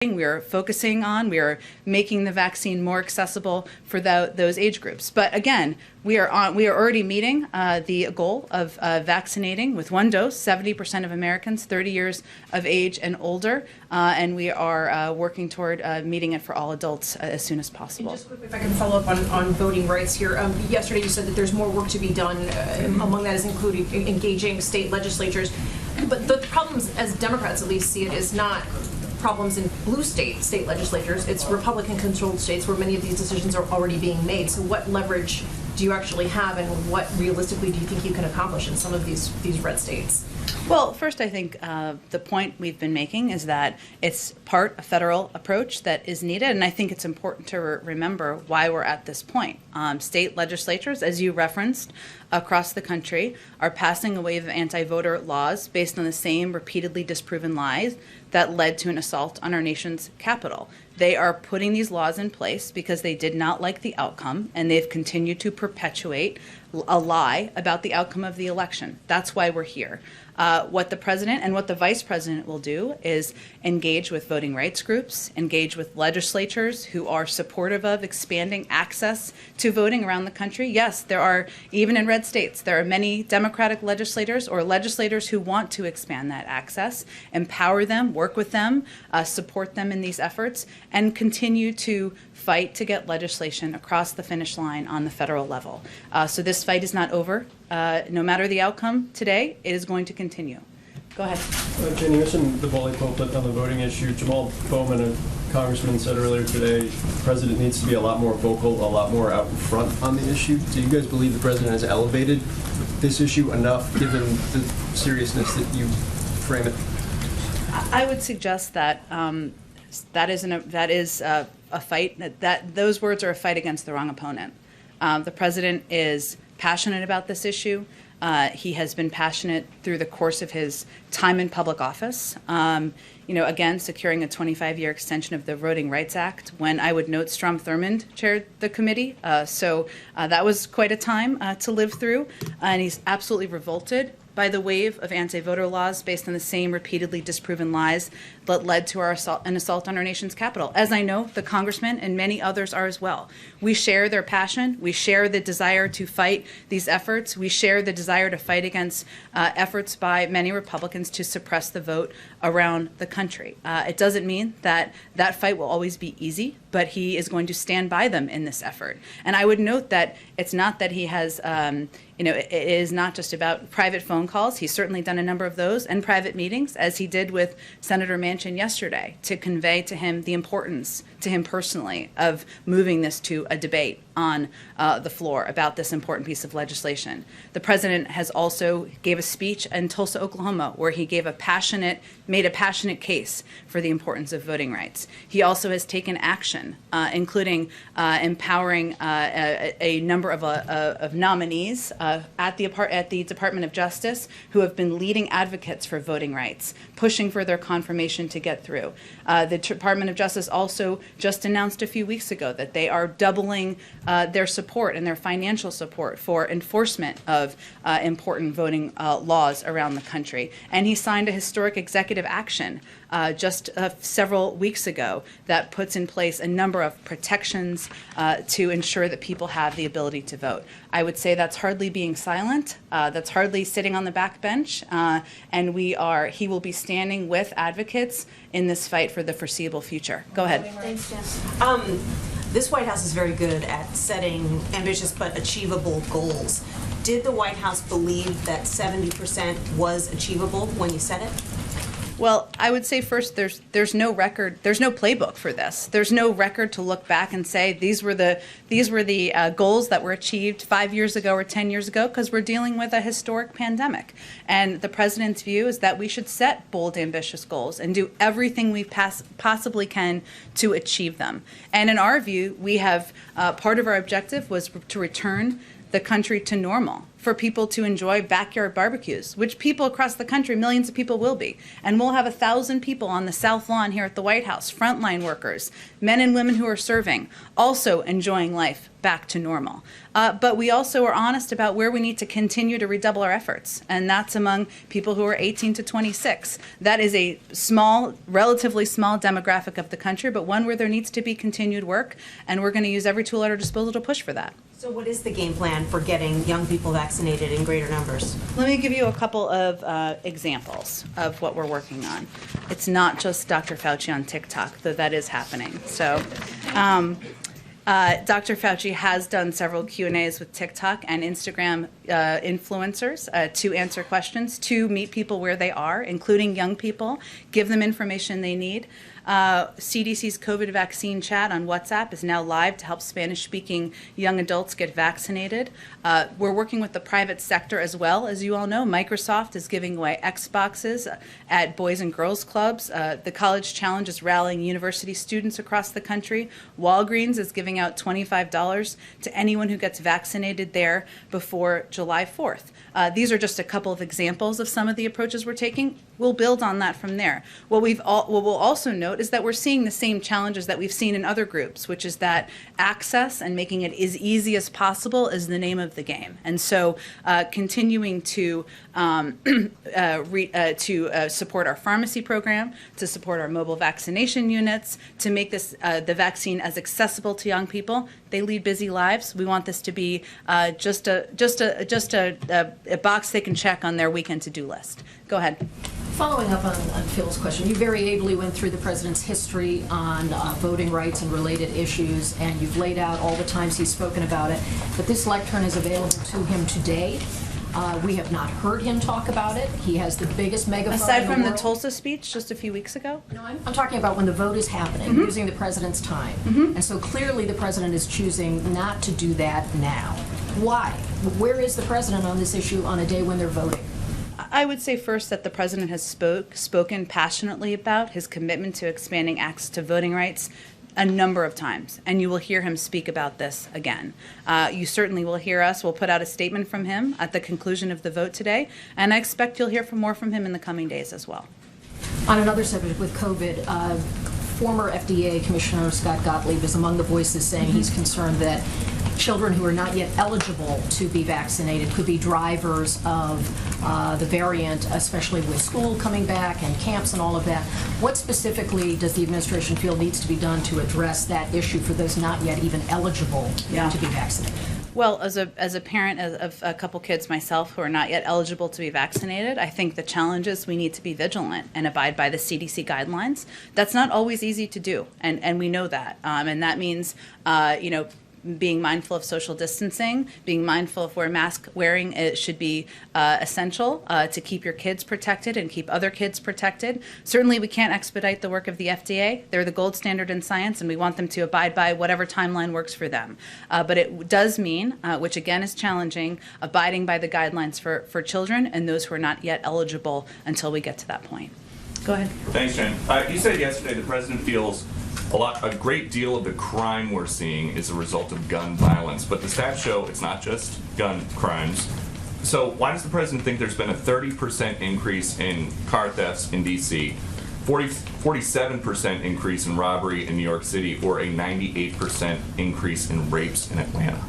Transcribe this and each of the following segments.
We are focusing on, we are making the vaccine more accessible for those age groups. But again, we are already meeting the goal of vaccinating with one dose 70% of Americans 30 years of age and older, and we are working toward meeting it for all adults as soon as possible. And just quickly, if I can follow up on voting rights here. Yesterday you said that there's more work to be done. Among that is including engaging state legislatures. But the problems, as Democrats at least see it, is not problems in blue state legislatures. It's Republican-controlled states where many of these decisions are already being made. So what leverage do you actually have, and what realistically do you think you can accomplish in some of these red states? Well, first, I think the point we've been making is that it's a federal approach that is needed, and I think it's important to remember why we're at this point. State legislatures, as you referenced, across the country are passing a wave of anti-voter laws based on the same repeatedly disproven lies that led to an assault on our nation's capital. They are putting these laws in place because they did not like the outcome, and they've continued to perpetuate a lie about the outcome of the election. That's why we're here. What the president and what the vice president will do is engage with voting rights groups, engage with legislatures who are supportive of expanding access to voting around the country. Yes, there are, even in red states, there are many Democratic legislators or legislators who want to expand that access, empower them, work with them, support them in these efforts, and continue to fight to get legislation across the finish line on the federal level. So this fight is not over. No matter the outcome today, it is going to continue. Go ahead. Jen, you mentioned the bully pulpit on the voting issue. Jamal Bowman, a congressman, said earlier today the president needs to be a lot more vocal, a lot more out in front on the issue. Do you guys believe the president has elevated this issue enough, given the seriousness that you frame it? I would suggest that that is a fight. That those words are a fight against the wrong opponent. The president is passionate about this issue. He has been passionate through the course of his time in public office. Again, securing a 25-year extension of the Voting Rights Act, when I would note Strom Thurmond chaired the committee. So that was quite a time to live through. And he's absolutely revolted by the wave of anti-voter laws based on the same repeatedly disproven lies that led to an assault on our nation's capital. As I know, the congressman and many others are as well. We share their passion. We share the desire to fight these efforts. We share the desire to fight against efforts by many Republicans to suppress the vote around the country. It doesn't mean that that fight will always be easy, but he is going to stand by them in this effort. And I would note that it's not that he has, it is not just about private phone calls. He's certainly done a number of those and private meetings, as he did with Senator Manchin yesterday, to convey to him the importance, to him personally, of moving this to a debate on the floor about this important piece of legislation. The president has also gave a speech in Tulsa, Oklahoma, where he made a passionate case for the importance of voting rights. He also has taken action, including empowering a number of nominees at the Department of Justice who have been leading advocates for voting rights, pushing for their confirmation to get through. The Department of Justice also just announced a few weeks ago that they are doubling their support and their financial support for enforcement of important voting laws around the country. And he signed a historic executive action just several weeks ago that puts in place a number of protections to ensure that people have the ability to vote. I would say that's hardly being silent. That's hardly sitting on the backbench. And he will be standing with advocates in this fight for the foreseeable future. Go ahead. Thanks, Jen. This White House is very good at setting ambitious but achievable goals. Did the White House believe that 70% was achievable when you set it? Well, I would say first, there's no record, there's no playbook for this. There's no record to look back and say these were the goals that were achieved 5 years ago or 10 years ago, because we're dealing with a historic pandemic. And the president's view is that we should set bold, ambitious goals and do everything we possibly can to achieve them. And in our view, we have part of our objective was to return the country to normal. for people to enjoy backyard barbecues, which people across the country, millions of people will be. And we'll have 1,000 people on the South Lawn here at the White House, frontline workers, men and women who are serving, also enjoying life back to normal. But we also are honest about where we need to continue to redouble our efforts, and that's among people who are 18 to 26. That is a small, relatively small demographic of the country, but one where there needs to be continued work, and we're going to use every tool at our disposal to push for that. So what is the game plan for getting young people vaccinated in greater numbers? Let me give you a couple of examples of what we're working on. It's not just Dr. Fauci on TikTok, though that is happening. So Dr. Fauci has done several Q&As with TikTok and Instagram influencers to answer questions, to meet people where they are, including young people, give them information they need. CDC's COVID vaccine chat on WhatsApp is now live to help Spanish-speaking young adults get vaccinated. We're working with the private sector as well. As you all know, Microsoft is giving away Xboxes at Boys and Girls Clubs. The College Challenge is rallying university students across the country. Walgreens is giving out $25 to anyone who gets vaccinated there before July 4th. These are just a couple of examples of some of the approaches we're taking. We'll build on that from there. What we'll also note is that we're seeing the same challenges that we've seen in other groups, which is that access and making it as easy as possible is the name of the game. And so continuing to support our pharmacy program, to support our mobile vaccination units, to make this the vaccine as accessible to young people. They lead busy lives. We want this to be just a box they can check on their weekend to-do list. Go ahead. Following up on Phil's question, you very ably went through the president's history on voting rights and related issues, and you've laid out all the times he's spoken about it. But this lectern is available to him today. We have not heard him talk about it. He has the biggest megaphone Aside in the from the world. Tulsa speech just a few weeks ago? No, I'm talking about when the vote is happening, using the president's time. And so clearly the president is choosing not to do that now. Why? Where is the president on this issue on a day when they're voting? I would say first that the president has spoken passionately about his commitment to expanding access to voting rights a number of times, and you will hear him speak about this again. You certainly will hear us. We'll put out a statement from him at the conclusion of the vote today, and I expect you'll hear more from him in the coming days as well. On another subject with COVID, former FDA Commissioner Scott Gottlieb is among the voices saying he's concerned that children who are not yet eligible to be vaccinated could be drivers of the variant, especially with school coming back and camps and all of that. What specifically does the administration feel needs to be done to address that issue for those not yet even eligible to be vaccinated? Well, as a parent of a couple kids myself who are not yet eligible to be vaccinated, I think the challenge is we need to be vigilant and abide by the CDC guidelines. That's not always easy to do, and we know that. And that means, being mindful of social distancing, being mindful of where mask wearing should be essential to keep your kids protected and keep other kids protected. Certainly we can't expedite the work of the FDA. They're the gold standard in science, and we want them to abide by whatever timeline works for them. But it does mean, which again is challenging, abiding by the guidelines for children and those who are not yet eligible until we get to that point. Go ahead. Thanks, Jen. You said yesterday the president feels a great deal of the crime we're seeing is a result of gun violence, but the stats show it's not just gun crimes. So why does the president think there's been a 30% increase in car thefts in D.C., 47% increase in robbery in New York City, or a 98% increase in rapes in Atlanta?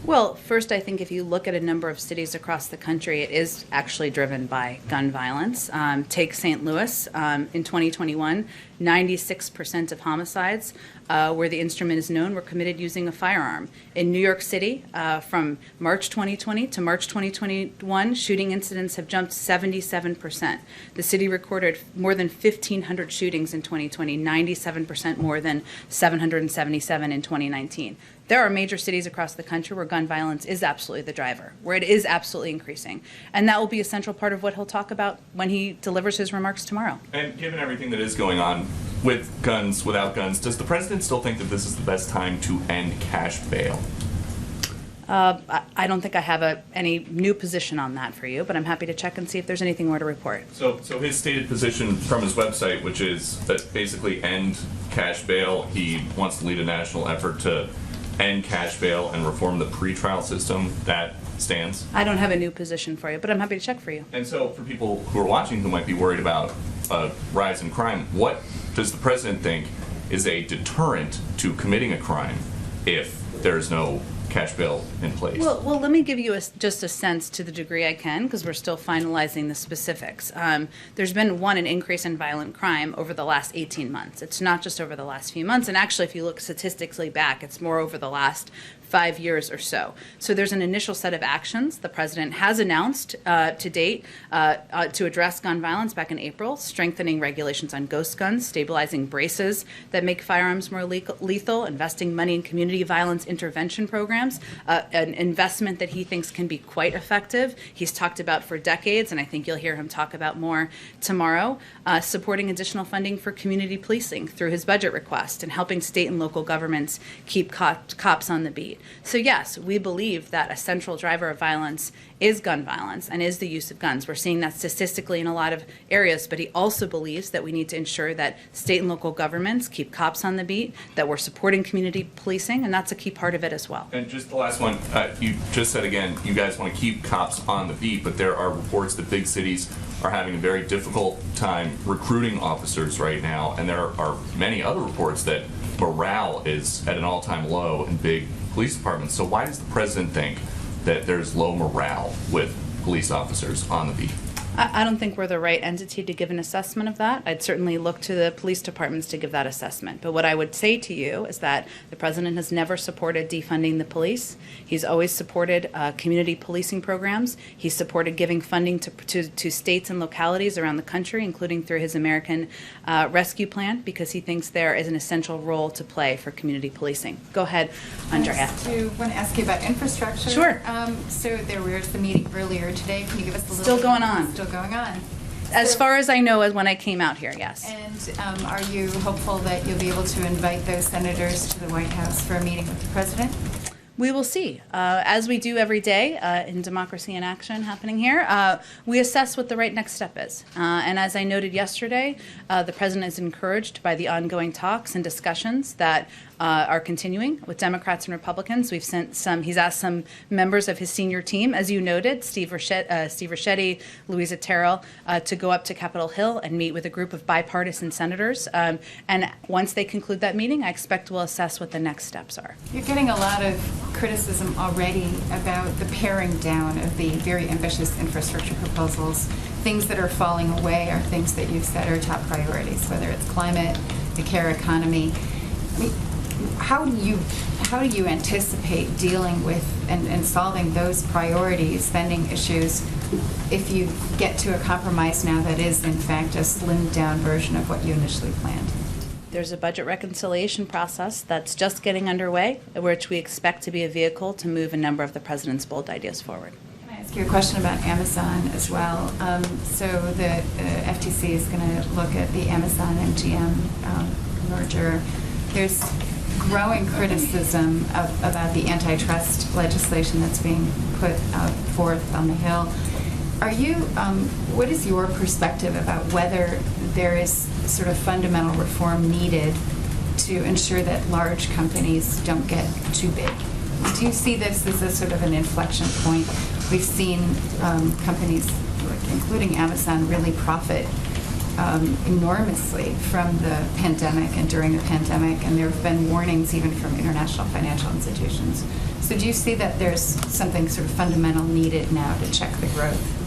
Well, first, I think if you look at a number of cities across the country, it is actually driven by gun violence. Take St. Louis. In 2021, 96% of homicides where the instrument is known were committed using a firearm. In New York City, from March 2020 to March 2021, shooting incidents have jumped 77%. The city recorded more than 1,500 shootings in 2020, 97% more than 777 in 2019. There are major cities across the country where gun violence is absolutely the driver, where it is absolutely increasing. And that will be a central part of what he'll talk about when he delivers his remarks tomorrow. And given everything that is going on with guns, without guns, does the president still think that this is the best time to end cash bail? I don't think I have any new position on that for you, but I'm happy to check and see if there's anything more to report. So his stated position from his website, which is that basically end cash bail, he wants to lead a national effort to end cash bail and reform the pretrial system, that stands? I don't have a new position for you, but I'm happy to check for you. And so for people who are watching who might be worried about a rise in crime, what does the president think is a deterrent to committing a crime if there's no cash bail in place? Well, let me give you just a sense to the degree I can, because we're still finalizing the specifics. There's been, an increase in violent crime over the last 18 months. It's not just over the last few months, and actually, if you look statistically back, it's more over the last 5 years or so. So there's an initial set of actions the president has announced to date to address gun violence back in April, strengthening regulations on ghost guns, stabilizing braces that make firearms more lethal, investing money in community violence intervention programs, an investment that he thinks can be quite effective. He's talked about for decades, and I think you'll hear him talk about more tomorrow, supporting additional funding for community policing through his budget request and helping state and local governments keep cops on the beat. So yes, we believe that a central driver of violence is gun violence and is the use of guns. We're seeing that statistically in a lot of areas, but he also believes that we need to ensure that state and local governments keep cops on the beat, that we're supporting community policing, and that's a key part of it as well. And just the last one, you just said again, you guys want to keep cops on the beat, but there are reports that big cities are having a very difficult time recruiting officers right now, and there are many other reports that morale is at an all-time low in big police departments. So why does the president think that there's low morale with police officers on the beat? I don't think we're the right entity to give an assessment of that. I'd certainly look to the police departments to give that assessment. But what I would say to you is that the president has never supported defunding the police. He's always supported community policing programs. He's supported giving funding to states and localities around the country, including through his American Rescue Plan, because he thinks there is an essential role to play for community policing. Go ahead, Andrea. I want to ask you about infrastructure. Sure. So there was the meeting earlier today. Can you give us a little? Still going on. Still going on. As far as I know, as when I came out here, yes. And are you hopeful that you'll be able to invite those senators to the White House for a meeting with the president? We will see. As we do every day in Democracy in Action happening here, we assess what the right next step is. And as I noted yesterday, the president is encouraged by the ongoing talks and discussions that are continuing with Democrats and Republicans. He's asked some members of his senior team, as you noted, Steve Ricchetti, Louisa Terrell, to go up to Capitol Hill and meet with a group of bipartisan senators. And once they conclude that meeting, I expect we'll assess what the next steps are. You're getting a lot of criticism already about the paring down of the very ambitious infrastructure proposals. Things that are falling away are things that you've said are top priorities, whether it's climate, the care economy. I mean, how do you anticipate dealing with and solving those priority spending issues if you get to a compromise now that is in fact a slimmed down version of what you initially planned? There's a budget reconciliation process that's just getting underway, which we expect to be a vehicle to move a number of the president's bold ideas forward. Can I ask you a question about Amazon as well? So the FTC is going to look at the Amazon-MGM merger. There's growing criticism about the antitrust legislation that's being put forth on the Hill. What is your perspective about whether there is sort of fundamental reform needed to ensure that large companies don't get too big? Do you see this as a sort of an inflection point? We've seen companies, including Amazon, really profit enormously from the pandemic and during the pandemic, and there have been warnings even from international financial institutions. So do you see that there's something sort of fundamental needed now to check the growth?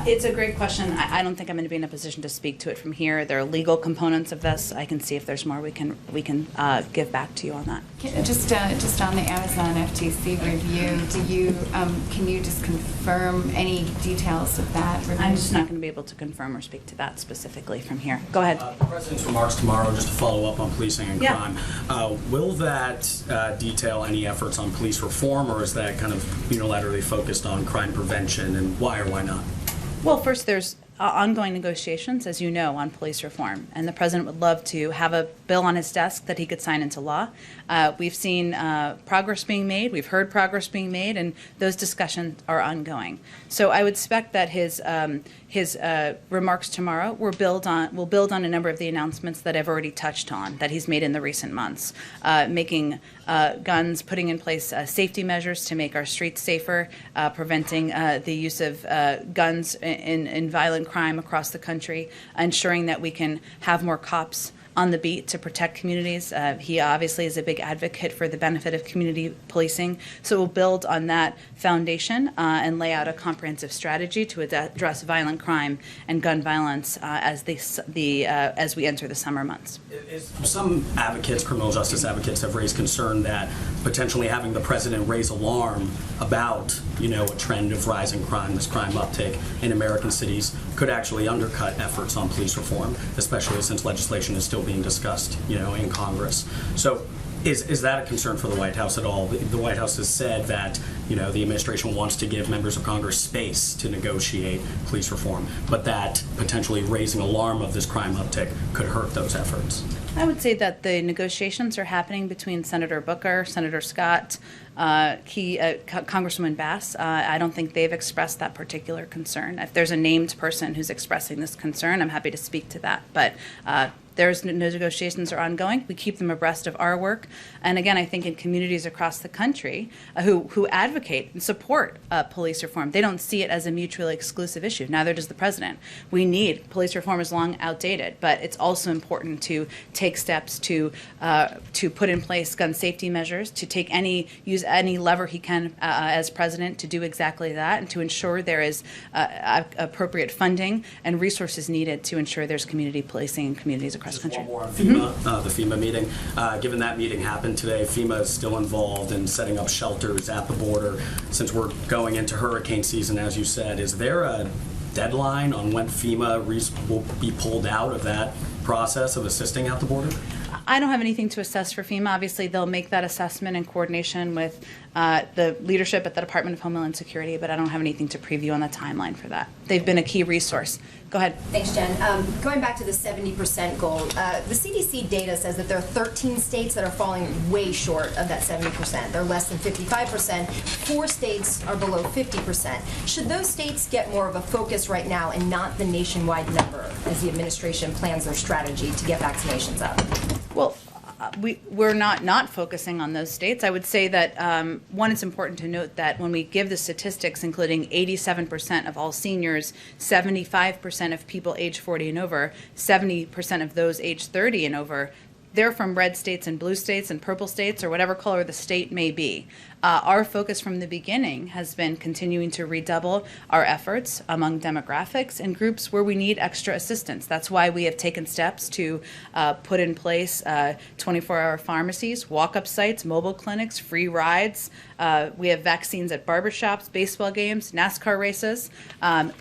It's a great question. I don't think I'm going to be in a position to speak to it from here. There are legal components of this. I can see if there's more we can give back to you on that. Just on the Amazon FTC review, can you just confirm any details of that review? I'm just not going to be able to confirm or speak to that specifically from here. Go ahead. The President's remarks tomorrow, just to follow up on policing and Yeah. crime, will that detail any efforts on police reform, or is that kind of unilaterally focused on crime prevention, and why or why not? Well, first, there's ongoing negotiations, as you know, on police reform, and the president would love to have a bill on his desk that he could sign into law. We've seen progress being made. We've heard progress being made, and those discussions are ongoing. So I would expect that his remarks tomorrow will build on a number of the announcements that I've already touched on that he's made in the recent months, making guns, putting in place safety measures to make our streets safer, preventing the use of guns in violent crime across the country, ensuring that we can have more cops on the beat to protect communities. He obviously is a big advocate for the benefit of community policing. So we'll build on that foundation and lay out a comprehensive strategy to address violent crime and gun violence as we enter the summer months. Some advocates, criminal justice advocates, have raised concern that potentially having the president raise alarm about, a trend of rising crime, this crime uptick in American cities, could actually undercut efforts on police reform, especially since legislation is still being discussed, in Congress. So is that a concern for the White House at all? The White House has said that, the administration wants to give members of Congress space to negotiate police reform, but that potentially raising alarm of this crime uptick could hurt those efforts. I would say that the negotiations are happening between Senator Booker, Senator Scott, Congresswoman Bass. I don't think they've expressed that particular concern. If there's a named person who's expressing this concern, I'm happy to speak to that. But there's negotiations are ongoing. We keep them abreast of our work. And again, I think in communities across the country who advocate and support police reform, they don't see it as a mutually exclusive issue. Neither does the president. We need police reform is long outdated, but it's also important to take steps to put in place gun safety measures, to use any lever he can as president to do exactly that, and to ensure there is appropriate funding and resources needed to ensure there's community policing in communities across the country. One more on FEMA, the FEMA meeting. Given that meeting happened today, FEMA is still involved in setting up shelters at the border. Since we're going into hurricane season, as you said, is there a deadline on when FEMA will be pulled out of that process of assisting at the border? I don't have anything to assess for FEMA. Obviously, they'll make that assessment in coordination with the leadership at the Department of Homeland Security, but I don't have anything to preview on the timeline for that. They've been a key resource. Go ahead. Thanks, Jen. Going back to the 70% goal, the CDC data says that there are 13 states that are falling way short of that 70%. They're less than 55%. 4 states are below 50%. Should those states get more of a focus right now and not the nationwide number as the administration plans their strategy to get vaccinations up? Well, we're not focusing on those states. I would say that, one, it's important to note that when we give the statistics, including 87% of all seniors, 75% of people age 40 and over, 70% of those age 30 and over, they're from red states and blue states and purple states or whatever color the state may be. Our focus from the beginning has been continuing to redouble our efforts among demographics and groups where we need extra assistance. That's why we have taken steps to put in place 24-hour pharmacies, walk-up sites, mobile clinics, free rides. We have vaccines at barbershops, baseball games, NASCAR races.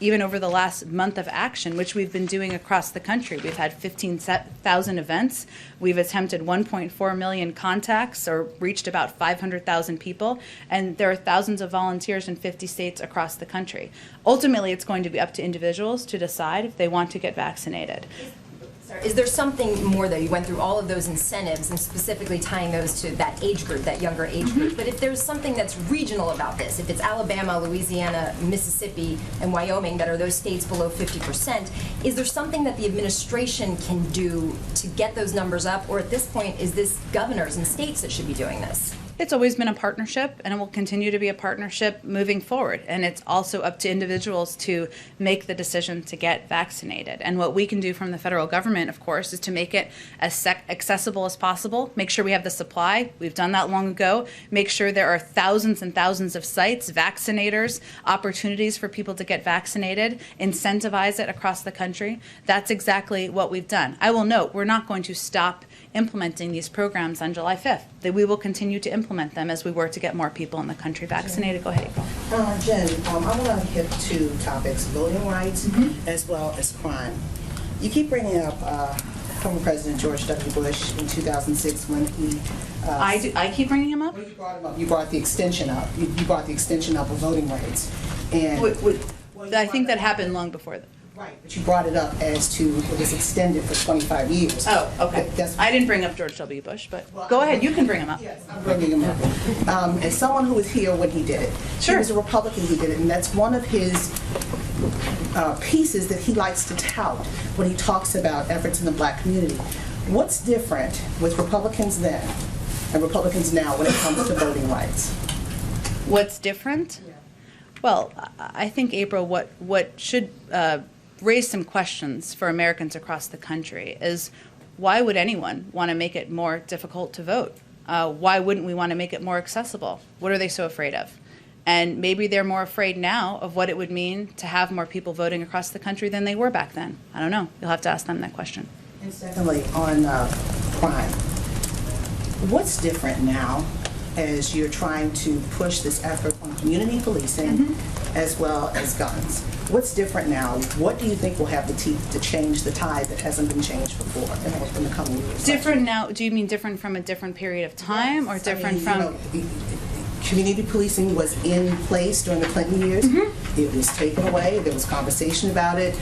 Even over the last month of action, which we've been doing across the country, we've had 15,000 events. We've attempted 1.4 million contacts or reached about 500,000 people. And there are thousands of volunteers in 50 states across the country. Ultimately, it's going to be up to individuals to decide if they want to get vaccinated. Is there something more, though? You went through all of those incentives and specifically tying those to that age group, that younger age group. But if there's something that's regional about this, if it's Alabama, Louisiana, Mississippi, and Wyoming that are those states below 50%, is there something that the administration can do to get those numbers up? Or at this point, is this governors and states that should be doing this? It's always been a partnership, and it will continue to be a partnership moving forward. And it's also up to individuals to make the decision to get vaccinated. And what we can do from the federal government, of course, is to make it as accessible as possible, make sure we have the supply. We've done that long ago. Make sure there are thousands and thousands of sites, vaccinators, opportunities for people to get vaccinated, incentivize it across the country. That's exactly what we've done. I will note, we're not going to stop implementing these programs on July 5th. That we will continue to implement them as we work to get more people in the country vaccinated. Go ahead, April. Jen, I want to hit 2 topics, voting rights as well as crime. You keep bringing up former President George W. Bush in 2006 when he... I keep bringing him up? Well, you brought him up. You brought the extension up. You brought the extension up of voting rights. And I think that happened long before that. Right, but you brought it up as to it was extended for 25 years. Oh, okay. That's- I didn't bring up George W. Bush, but go ahead, you can bring him up. Yes, I'm bringing him up. As someone who was here when he did it, Sure. he was a Republican who did it, and that's one of his pieces that he likes to tout when he talks about efforts in the black community. What's different with Republicans then and Republicans now when it comes to voting rights? What's different? Well, I think, April, what should raise some questions for Americans across the country is why would anyone want to make it more difficult to vote? Why wouldn't we want to make it more accessible? What are they so afraid of? And maybe they're more afraid now of what it would mean to have more people voting across the country than they were back then. I don't know. You'll have to ask them that question. And secondly, on crime, what's different now as you're trying to push this effort on community policing as well as guns? What's different now? What do you think will have the teeth to change the tide that hasn't been changed before in the coming years? Different now, do you mean different from a different period of time or different from? Community policing was in place during the Clinton years. It was taken away. There was conversation about it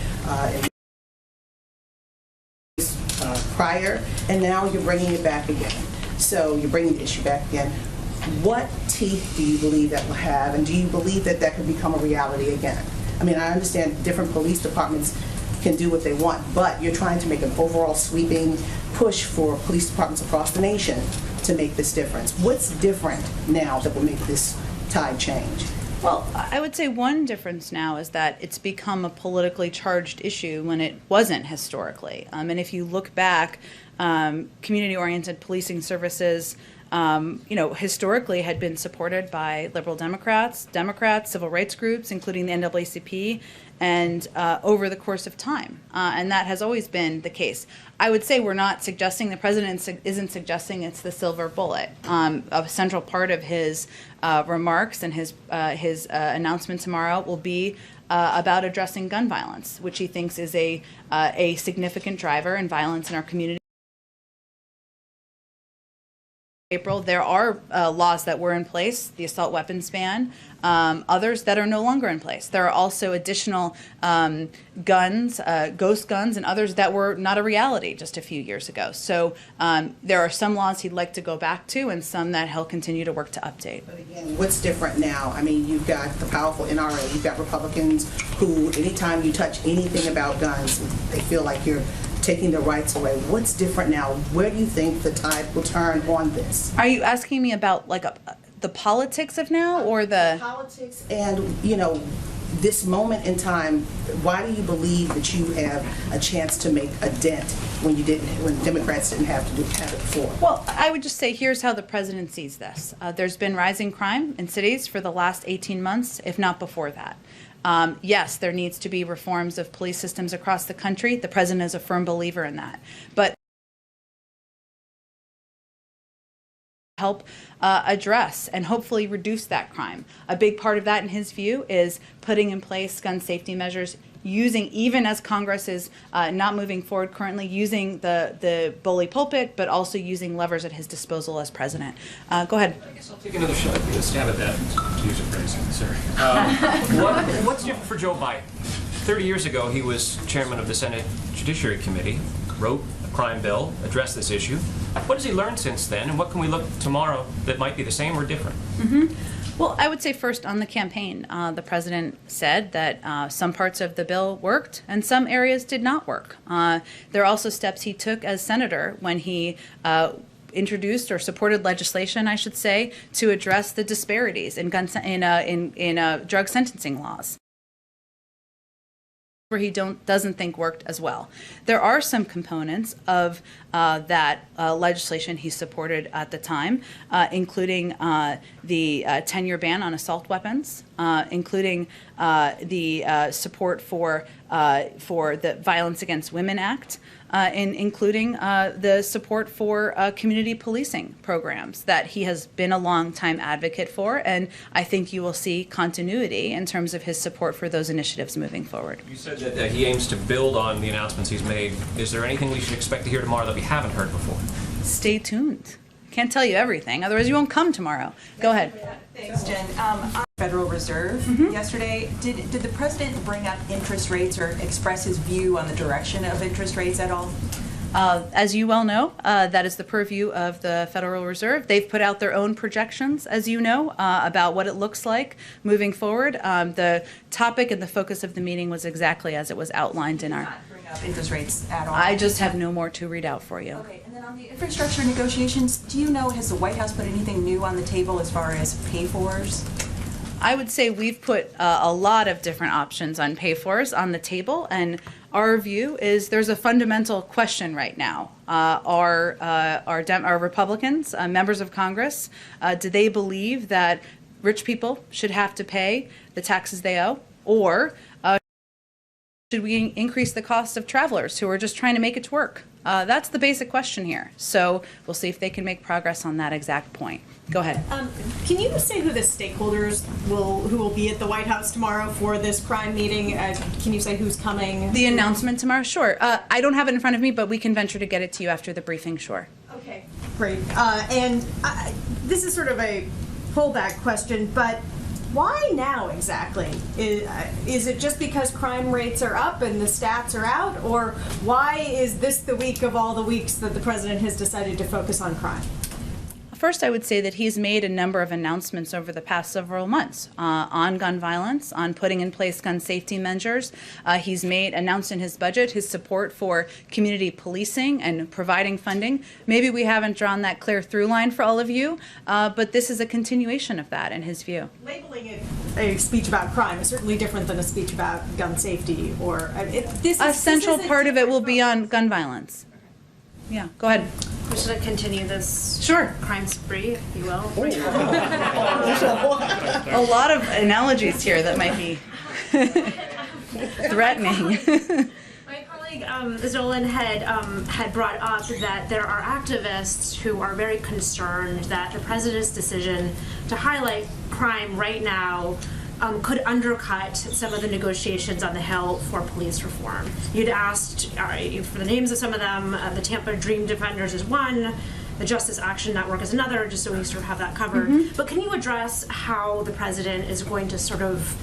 prior, and now you're bringing it back again. So you're bringing the issue back again. What teeth do you believe that will have, and do you believe that that could become a reality again? I mean, I understand different police departments can do what they want, but you're trying to make an overall sweeping push for police departments across the nation to make this difference. What's different now that will make this tide change? Well, I would say one difference now is that it's become a politically charged issue when it wasn't historically. And if you look back, community-oriented policing services, historically had been supported by liberal Democrats, civil rights groups, including the NAACP, and over the course of time. And that has always been the case. I would say we're not suggesting, the president isn't suggesting it's the silver bullet. A central part of his remarks and his announcement tomorrow will be about addressing gun violence, which he thinks is a significant driver in violence in our community. April, there are laws that were in place, the assault weapons ban, others that are no longer in place. There are also additional guns, ghost guns, and others that were not a reality just a few years ago. So there are some laws he'd like to go back to and some that he'll continue to work to update. But again, what's different now? I mean, you've got the powerful NRA, you've got Republicans who, anytime you touch anything about guns, they feel like you're taking their rights away. What's different now? Where do you think the tide will turn on this? Are you asking me about the politics of now or the politics and, this moment in time? Why do you believe that you have a chance to make a dent when Democrats didn't have it before? Well, I would just say here's how the president sees this. There's been rising crime in cities for the last 18 months, if not before that. Yes, there needs to be reforms of police systems across the country. The president is a firm believer in that. But help address and hopefully reduce that crime. A big part of that, in his view, is putting in place gun safety measures, using, even as Congress is not moving forward currently, using the bully pulpit, but also using levers at his disposal as president. Go ahead. I guess I'll take another stab at that, to use a phrasing, sorry. What's different for Joe Biden? 30 years ago, he was chairman of the Senate Judiciary Committee, wrote a crime bill, addressed this issue. What has he learned since then, and what can we look tomorrow that might be the same or different? Well, I would say first on the campaign, the president said that some parts of the bill worked and some areas did not work. There are also steps he took as senator when he introduced or supported legislation, I should say, to address the disparities in drug sentencing laws, where he doesn't think worked as well. There are some components of that legislation he supported at the time, including the 10-year ban on assault weapons, including the support for the Violence Against Women Act, including the support for community policing programs that he has been a long-time advocate for, and I think you will see continuity in terms of his support for those initiatives moving forward. You said that he aims to build on the announcements he's made. Is there anything we should expect to hear tomorrow that we haven't heard before? Stay tuned. Can't tell you everything, otherwise you won't come tomorrow. Go ahead. Thanks, Jen. Federal Reserve yesterday. Did the president bring up interest rates or express his view on the direction of interest rates at all? As you well know, that is the purview of the Federal Reserve. They've put out their own projections, as you know, about what it looks like moving forward. The topic and the focus of the meeting was exactly as it was outlined in our... Not bring up interest rates at all? I just have no more to read out for you. Okay, and then on the infrastructure negotiations, do you know, has the White House put anything new on the table as far as pay-fors? I would say we've put a lot of different options on pay-fors on the table, and our view is there's a fundamental question right now. Are Republicans, members of Congress, do they believe that rich people should have to pay the taxes they owe, or should we increase the cost of travelers who are just trying to make it to work? That's the basic question here. So we'll see if they can make progress on that exact point. Go ahead. Can you say who the stakeholders who will be at the White House tomorrow for this crime meeting? Can you say who's coming? The announcement tomorrow? Sure. I don't have it in front of me, but we can venture to get it to you after the briefing, sure. Okay, great. And this is sort of a pullback question, but why now exactly? Is it just because crime rates are up and the stats are out, or why is this the week of all the weeks that the president has decided to focus on crime? First, I would say that he's made a number of announcements over the past several months on gun violence, on putting in place gun safety measures. He's announced in his budget his support for community policing and providing funding. Maybe we haven't drawn that clear through line for all of you, but this is a continuation of that in his view. Labeling it a speech about crime is certainly different than a speech about gun safety, or a central part of it will be on gun violence. Yeah, go ahead. Should I continue this crime spree, if you will? A lot of analogies here that might be threatening. My colleague Zolan had brought up that there are activists who are very concerned that the president's decision to highlight crime right now could undercut some of the negotiations on the Hill for police reform. You'd asked for the names of some of them. The Tampa Dream Defenders is one. The Justice Action Network is another, just so we sort of have that covered. But can you address how the president is going to sort of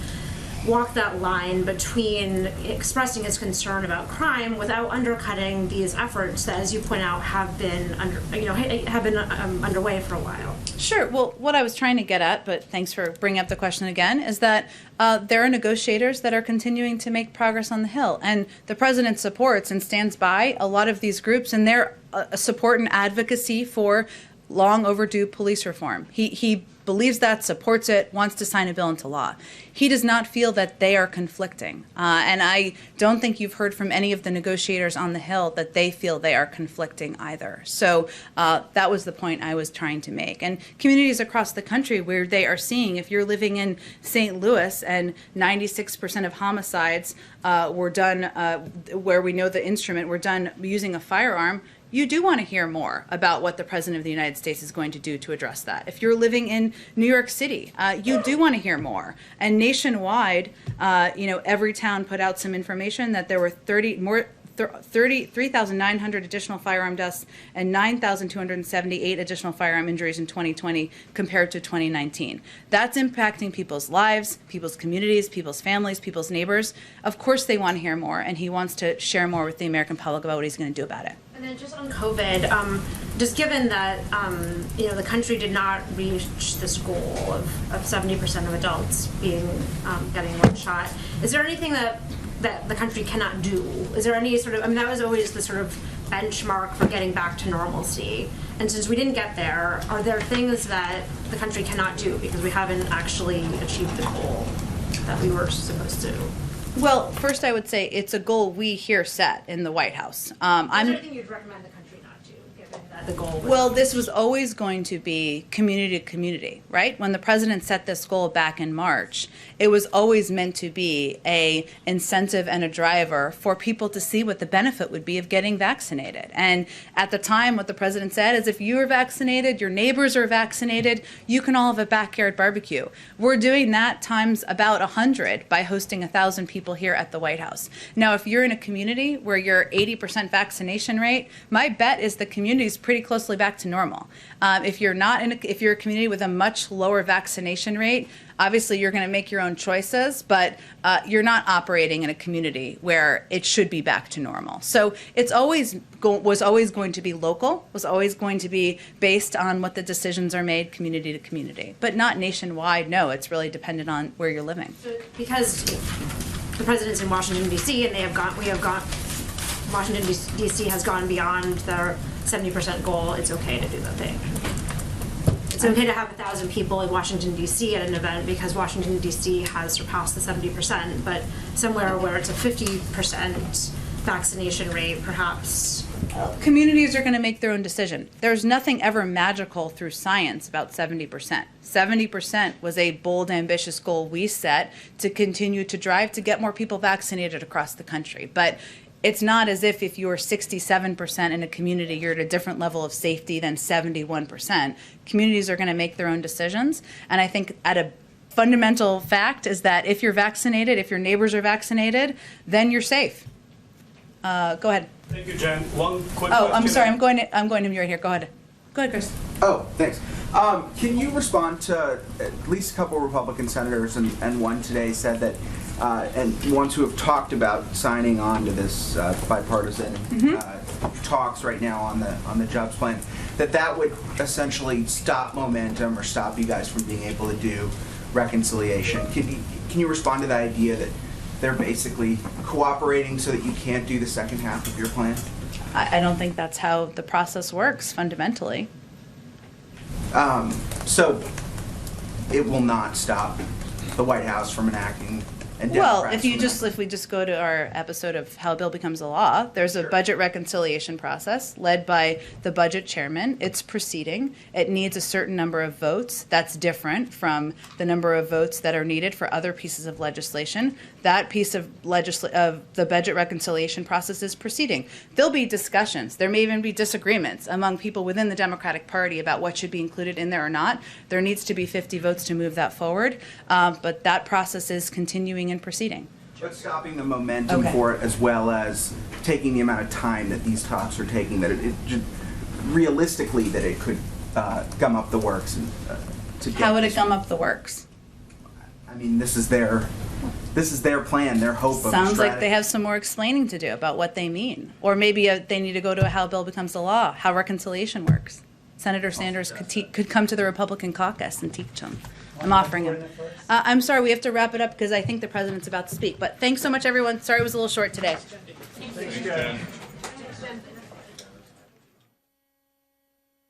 walk that line between expressing his concern about crime without undercutting these efforts that, as you point out, have been underway for a while? Sure. Well, what I was trying to get at, but thanks for bringing up the question again, is that there are negotiators that are continuing to make progress on the Hill, and the president supports and stands by a lot of these groups and their support and advocacy for long overdue police reform. He believes that, supports it, wants to sign a bill into law. He does not feel that they are conflicting. And I don't think you've heard from any of the negotiators on the Hill that they feel they are conflicting either. So that was the point I was trying to make. And communities across the country where they are seeing, if you're living in St. Louis and 96% of homicides were done, where we know the instrument, were done using a firearm, you do want to hear more about what the President of the United States is going to do to address that. If you're living in New York City, you do want to hear more. And nationwide, every town put out some information that there were 3,900 additional firearm deaths and 9,278 additional firearm injuries in 2020 compared to 2019. That's impacting people's lives, people's communities, people's families, people's neighbors. Of course they want to hear more, and he wants to share more with the American public about what he's going to do about it. And then just on COVID, just given that the country did not reach this goal of 70% of adults getting one shot, is there anything that the country cannot do? Is there any sort of, that was always the sort of benchmark for getting back to normalcy. And since we didn't get there, are there things that the country cannot do because we haven't actually achieved the goal that we were supposed to? Well, first I would say it's a goal we here set in the White House. Is there anything you'd recommend the country not do, given that the goal was... Well, this was always going to be community to community, right? When the president set this goal back in March, it was always meant to be a incentive and a driver for people to see what the benefit would be of getting vaccinated. And at the time, what the president said is if you are vaccinated, your neighbors are vaccinated, you can all have a backyard barbecue. We're doing that times about 100 by hosting 1,000 people here at the White House. Now, if you're in a community where you're 80% vaccination rate, my bet is the community is pretty pretty closely back to normal. If you're a community with a much lower vaccination rate, obviously you're going to make your own choices, but you're not operating in a community where it should be back to normal. So it's was always going to be local, was always going to be based on what the decisions are made community to community, but not nationwide. No, it's really dependent on where you're living. Because the president's in Washington, D.C., and Washington, D.C. has gone beyond their 70% goal, it's okay to do the thing. It's okay to have 1,000 people in Washington, D.C. at an event because Washington, D.C. has surpassed the 70%, but somewhere where it's a 50% vaccination rate, perhaps. Communities are going to make their own decision. There's nothing ever magical through science about 70%. 70% was a bold, ambitious goal we set to continue to drive to get more people vaccinated across the country. But it's not as if you're 67% in a community, you're at a different level of safety than 71%. Communities are going to make their own decisions. And I think at a fundamental fact is that if you're vaccinated, if your neighbors are vaccinated, then you're safe. Go ahead. Thank you, Jen. One quick Oh, question. I'm sorry. I'm going to mute right here. Go ahead. Go ahead, Chris. Oh, thanks. Can you respond to at least a couple Republican senators, and one today said that, and ones who have talked about signing on to this bipartisan talks right now on the jobs plan, that would essentially stop momentum or stop you guys from being able to do reconciliation. Can you respond to the idea that they're basically cooperating so that you can't do the second half of your plan? I don't think that's how the process works fundamentally. So it will not stop the White House from enacting. And Well, Democrats if we just go to our episode of How a Bill Becomes a Law, there's a budget reconciliation process led by the budget chairman. It's proceeding. It needs a certain number of votes. That's different from the number of votes that are needed for other pieces of legislation. That piece of the budget reconciliation process is proceeding. There'll be discussions. There may even be disagreements among people within the Democratic Party about what should be included in there or not. There needs to be 50 votes to move that forward, but that process is continuing and proceeding. But stopping the momentum Okay. for it, as well as taking the amount of time that these talks are taking, that it realistically that it could gum up the works. And, to get How would it this- gum up the works? I mean, this is their plan, their hope of Sounds like strategy. they have some more explaining to do about what they mean. Or maybe they need to go to a How a Bill Becomes a Law, how reconciliation works. Senator Sanders could come to the Republican caucus and teach them. I'm offering him. I'm sorry, we have to wrap it up because I think the president's about to speak. But thanks so much, everyone. Sorry it was a little short today. Thanks, Jen.